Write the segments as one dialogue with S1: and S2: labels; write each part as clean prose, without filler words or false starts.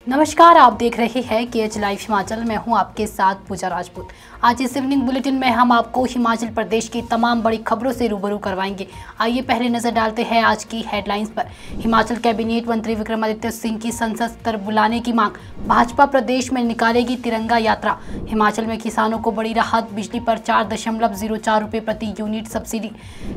S1: नमस्कार, आप देख रहे हैं KH लाइव हिमाचल। मैं हूं आपके साथ पूजा राजपूत। आज इस इवनिंग बुलेटिन में हम आपको हिमाचल प्रदेश की तमाम बड़ी खबरों से रूबरू करवाएंगे। आइए पहले नजर डालते हैं आज की हेडलाइंस पर। हिमाचल कैबिनेट मंत्री विक्रमादित्य सिंह की संसद स्तर बुलाने की मांग। भाजपा प्रदेश में निकालेगी तिरंगा यात्रा। हिमाचल में किसानों को बड़ी राहत, बिजली पर 4.04 रुपये प्रति यूनिट सब्सिडी।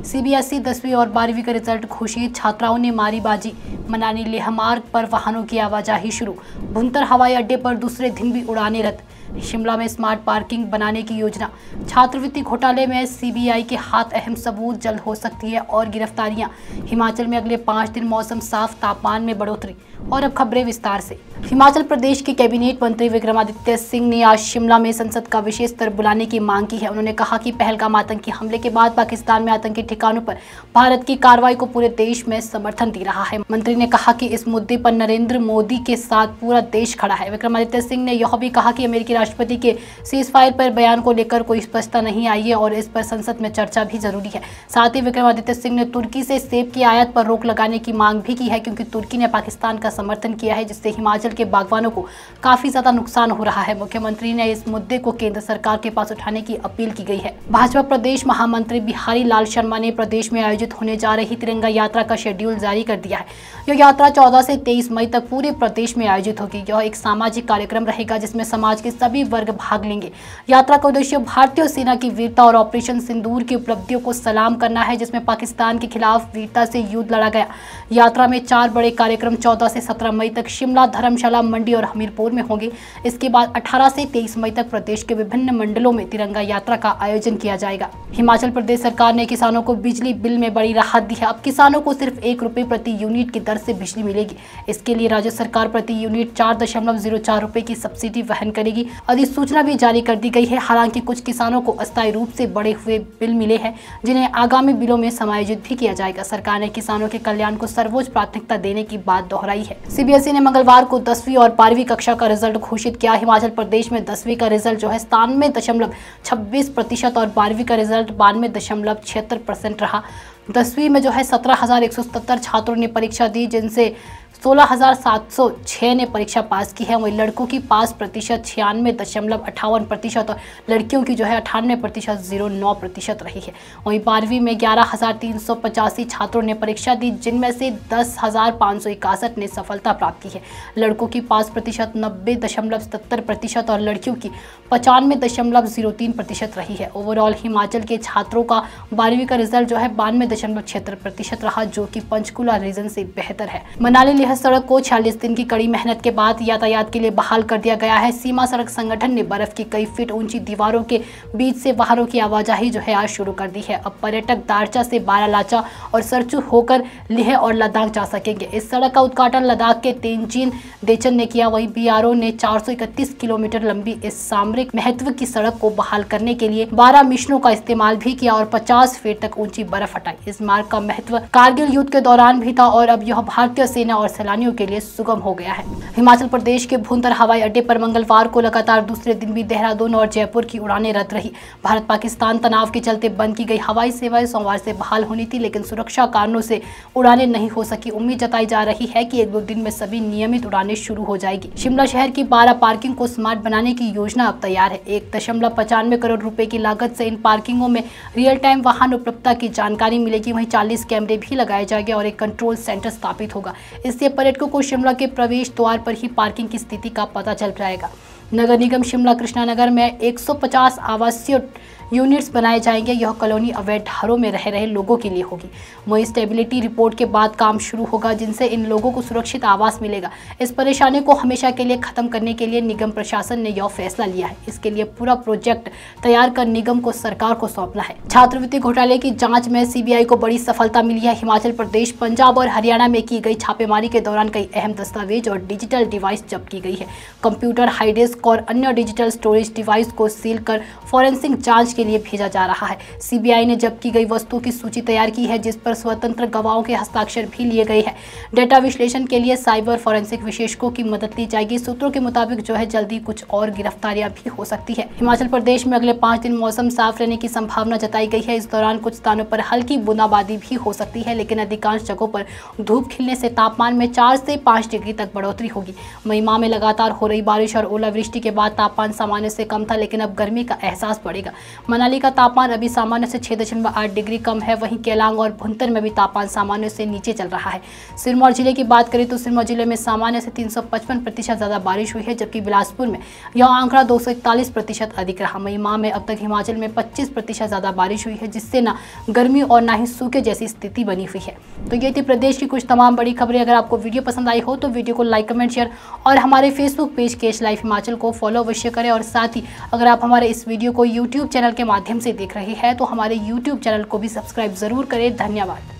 S1: CBSE 10वीं और 12वीं का रिजल्ट घोषित, छात्राओं ने मारी बाजी। मनाली लेह मार्ग पर वाहनों की आवाजाही शुरू। भुंतर हवाई अड्डे पर दूसरे दिन भी उड़ानें रद्द। शिमला में स्मार्ट पार्किंग बनाने की योजना। छात्रवृत्ति घोटाले में CBI के हाथ अहम सबूत, जल्द हो सकती है और गिरफ्तारियां। हिमाचल में अगले 5 दिन मौसम साफ, तापमान में बढ़ोतरी। और अब खबरें विस्तार से। हिमाचल प्रदेश के कैबिनेट मंत्री विक्रमादित्य सिंह ने आज शिमला में संसद का विशेष सत्र बुलाने की मांग की है। उन्होंने कहा कि पहलगाम आतंकी हमले के बाद पाकिस्तान में आतंकी ठिकानों पर भारत की कार्रवाई को पूरे देश में समर्थन दे रहा है। मंत्री ने कहा कि इस मुद्दे पर नरेंद्र मोदी के साथ पूरा देश खड़ा है। विक्रमादित्य सिंह ने यह भी कहा कि अमेरिकी राष्ट्रपति के सीज़फायर पर बयान को लेकर कोई स्पष्टता नहीं आई है और इस पर संसद में चर्चा भी जरूरी है। साथ ही विक्रमादित्य सिंह ने तुर्की से सेब की आयात पर रोक लगाने की मांग भी की है, क्योंकि तुर्की ने पाकिस्तान का समर्थन किया है, जिससे हिमाचल के बागवानों को काफी ज्यादा नुकसान हो रहा है। मुख्यमंत्री ने इस मुद्दे को केंद्र सरकार के पास उठाने की अपील की गई है। भाजपा प्रदेश महामंत्री बिहारी लाल शर्मा ने प्रदेश में आयोजित होने जा रही तिरंगा यात्रा का शेड्यूल जारी कर दिया है। यह यात्रा 14 से 23 मई तक पूरे प्रदेश में आयोजित होगी। यह एक सामाजिक कार्यक्रम रहेगा जिसमें समाज के सभी वर्ग भाग लेंगे। यात्रा का उद्देश्य भारतीय सेना की वीरता और ऑपरेशन सिंदूर की उपलब्धियों को सलाम करना है, जिसमें पाकिस्तान के खिलाफ वीरता से युद्ध लड़ा गया। यात्रा में 4 बड़े कार्यक्रम 14 से 17 मई तक शिमला, धर्मशाला, मंडी और हमीरपुर में होंगे। इसके बाद 18 से 23 मई तक प्रदेश के विभिन्न मंडलों में तिरंगा यात्रा का आयोजन किया जाएगा। हिमाचल प्रदेश सरकार ने किसानों को बिजली बिल में बड़ी राहत दी है। अब किसानों को सिर्फ 1 रुपये प्रति यूनिट की दर से बिजली मिलेगी। इसके लिए राज्य सरकार प्रति यूनिट 4.04 रुपये की सब्सिडी वहन करेगी। अधिसूचना भी जारी कर दी गई है। हालांकि कुछ किसानों को अस्थायी रूप से बढ़े हुए बिल मिले हैं, जिन्हें आगामी बिलों में समायोजित भी किया जाएगा। सरकार ने किसानों के कल्याण को सर्वोच्च प्राथमिकता देने की बात दोहराई है। CBSE ने मंगलवार को 10वीं और 12वीं कक्षा का रिजल्ट घोषित किया। हिमाचल प्रदेश में 10वीं का रिजल्ट जो है 97.26% और 12वीं का रिजल्ट 92.76% रहा। 10वीं में जो है 17,177 छात्रों ने परीक्षा दी, जिनसे 16,706 ने परीक्षा पास की है। वहीं लड़कों की पास प्रतिशत 96.58% और लड़कियों की जो है 98.09% रही है। वहीं 12वीं में 11,385 छात्रों ने परीक्षा दी, जिनमें से 10,561 ने सफलता प्राप्त की है। लड़कों की पास प्रतिशत 90.70% और लड़कियों की 95.03% रही है। ओवरऑल हिमाचल के छात्रों का 12वीं का रिजल्ट जो है 92.76% रहा, जो कि पंचकुला रीजन से बेहतर है। मनाली लेह सड़क को 46 दिन की कड़ी मेहनत के बाद यातायात के लिए बहाल कर दिया गया है। सीमा सड़क संगठन ने बर्फ की कई फीट ऊंची दीवारों के बीच से वाहनों की आवाजाही जो है आज शुरू कर दी है। अब पर्यटक दारचा से बारालाचा और सरचू होकर लेह और लद्दाख जा सकेंगे। इस सड़क का उद्घाटन लद्दाख के तेंजिन देचन ने किया। वहीं BRO ने 431 किलोमीटर लंबी इस सामरिक महत्व की सड़क को बहाल करने के लिए 12 मिशनों का इस्तेमाल भी किया और 50 फीट तक ऊंची बर्फ हटाई। इस मार्ग का महत्व कारगिल युद्ध के दौरान भी था और अब यह भारतीय सेना और सैलानियों के लिए सुगम हो गया है। हिमाचल प्रदेश के भुंतर हवाई अड्डे पर मंगलवार को लगातार दूसरे दिन भी देहरादून और जयपुर की उड़ानें रद्द रही। भारत पाकिस्तान तनाव के चलते बंद की गई हवाई सेवाएं सोमवार से बहाल होनी थी, लेकिन सुरक्षा कारणों से उड़ानें नहीं हो सकी। उम्मीद जताई जा रही है कि 1-2 दिन में सभी नियमित उड़ानें शुरू हो जाएगी। शिमला शहर की 12 पार्किंग को स्मार्ट बनाने की योजना अब तैयार है। 1.95 करोड़ रुपए की लागत से इन पार्किंगों में रियल टाइम वाहन उपलब्धता की जानकारी मिलेगी। वहीं 40 कैमरे भी लगाए जाएंगे और एक कंट्रोल सेंटर स्थापित होगा। इससे पर्यटकों को शिमला के प्रवेश द्वार पर ही पार्किंग की स्थिति का पता चल जाएगा। नगर निगम शिमला कृष्णानगर में 150 आवासीय यूनिट्स बनाए जाएंगे। यह कॉलोनी अवैध ढारों में रह रहे लोगों के लिए होगी। वहीं स्टेबिलिटी रिपोर्ट के बाद काम शुरू होगा, जिनसे इन लोगों को सुरक्षित आवास मिलेगा। इस परेशानी को हमेशा के लिए खत्म करने के लिए निगम प्रशासन ने यह फैसला लिया है। इसके लिए पूरा प्रोजेक्ट तैयार कर निगम को सरकार को सौंपना है। छात्रवृत्ति घोटाले की जांच में CBI को बड़ी सफलता मिली है। हिमाचल प्रदेश, पंजाब और हरियाणा में की गई छापेमारी के दौरान कई अहम दस्तावेज और डिजिटल डिवाइस जब्त की गई है। कंप्यूटर, हार्ड डिस्क डिस्क और अन्य डिजिटल स्टोरेज डिवाइस को सील कर फॉरेंसिक जांच के लिए भेजा जा रहा है। सीबीआई ने जब्त की गई वस्तुओं की सूची तैयार की है, जिस पर स्वतंत्र गवाहों के हस्ताक्षर भी लिए गए हैं। डेटा विश्लेषण के लिए साइबर फॉरेंसिक विशेषज्ञों की मदद ली जाएगी। सूत्रों के मुताबिक जल्दी कुछ और गिरफ्तारियां भी हो सकती है। हिमाचल प्रदेश में अगले 5 दिन मौसम साफ रहने की संभावना जताई गई है। इस दौरान कुछ स्थानों पर हल्की बूंदाबांदी भी हो सकती है, लेकिन अधिकांश जगहों पर धूप खिलने से तापमान में 4 से 5 डिग्री तक बढ़ोतरी होगी। महिमा में लगातार हो रही बारिश और ओलावृष्टि के बाद तापमान सामान्य से कम था, लेकिन अब गर्मी का एहसास बढ़ेगा। मनाली का तापमान अभी सामान्य से 6.8 डिग्री कम है। वहीं केलांग और भुंतर में भी तापमान सामान्य से नीचे चल रहा है। सिरमौर जिले की बात करें तो सिरमौर जिले में सामान्य से 355% ज्यादा बारिश हुई है, जबकि बिलासपुर में यह आंकड़ा 241% अधिक रहा। महिमा में अब तक हिमाचल में 25% ज्यादा बारिश हुई है, जिससे ना गर्मी और ना ही सूखे जैसी स्थिति बनी हुई है। तो ये थी प्रदेश की कुछ तमाम बड़ी खबरें। अगर आपको वीडियो पसंद आई हो तो वीडियो को लाइक, कमेंट, शेयर और हमारे फेसबुक पेज केश लाइव हिमाचल को फॉलो अवश्य करें। और साथ ही अगर आप हमारे इस वीडियो को यूट्यूब चैनल के माध्यम से देख रहे हैं तो हमारे यूट्यूब चैनल को भी सब्सक्राइब जरूर करें। धन्यवाद।